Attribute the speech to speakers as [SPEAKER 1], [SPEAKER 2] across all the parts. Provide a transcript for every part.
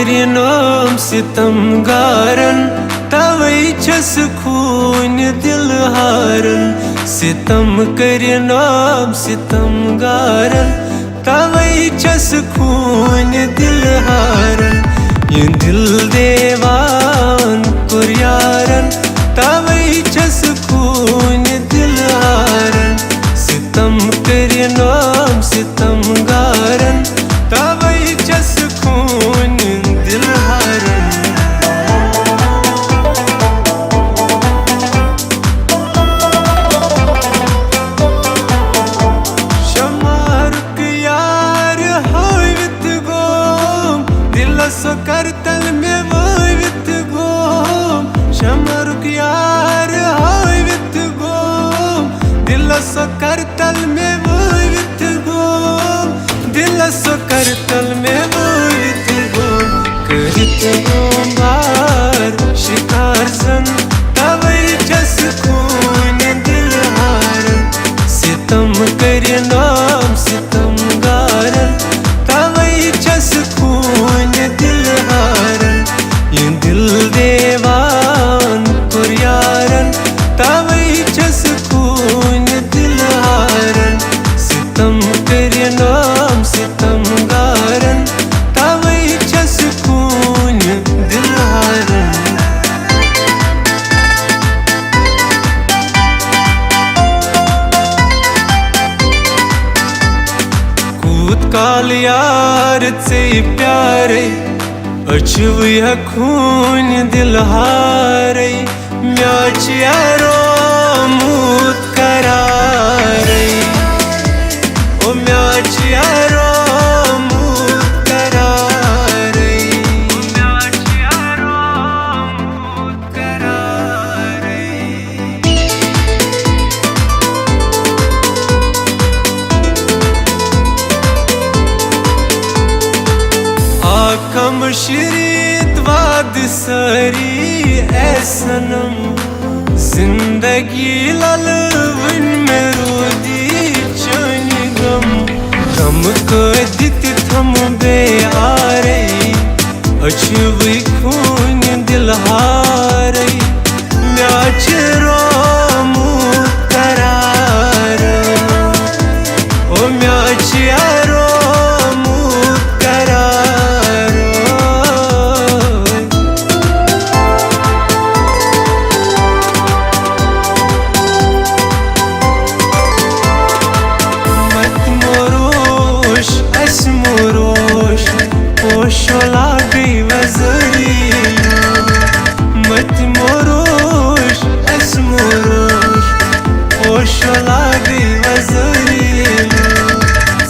[SPEAKER 1] करिनोम सितमगारन तवै छस खून दिल हारन। सितम करिनोम सितमगारन तवै छस खून दिल हारन। ये दिल देवान कुर्यारन तवै छस खून दिल हारन। सितम करिनोम सितमगारन तवै छस खून दिल हारन। शमारुक यार हवित गोम दिल सो करतल में ववित गोम। शमारुक यार हवित गोम दिल सो करतल में ववित गोम। दिल सो करतल में ववित गोम। करत गोम बार शिकार सन तवै छस खून दिल हारन। सितम करिनोम सितमगारन तवै छस खून दिल हारन। ये दिल देवान कुर्यारन तवै छस खून दिल हारन। सितम करिनोम सितमगारन तवै छस खून दिल हारन। काल यार से प्यारे अछुया खून दिल हारे। म्याच यारो मूत करारे ओ म्याच यारो मूत करारे। म्याच यारो मूत करारे। आकम शरीत वाद सरी ऐ सनम जिंदगी ललवन में रोदी चन गम। गम कदित थम बे आरे अछुई खून दिल हारे। म्याच रोमू करार ओ म्याच यारो लागे वजरियो। मत मोरोश एस मोरोश पोश लागे वजरियो।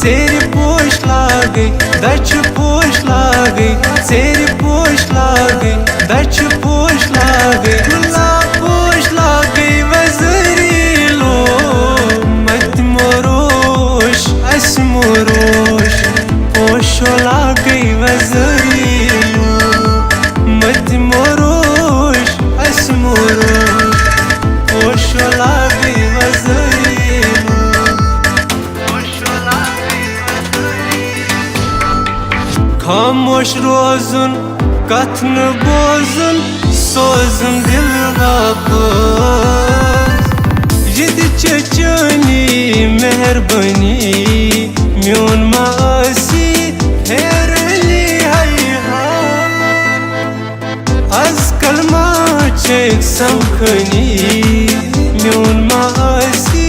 [SPEAKER 1] सेर पोश लागे दच पोश लागे। सेर पोश लागे दच पोश लागे। गुलाब पोश लागे वजरिलो। मत मोरोश एस मोरोश पोश लागे वजरियो। मत मोरोश एस मोरोश पोश लागे वजरियो। पोश लागे वजरियो। खामोश रोजुन कथ न बोजुन सोजुन दिल वापस। यद चचनी मेहरबानी म्योन मासी हेरली है आजकल माचेक समखनी म्योन मासी।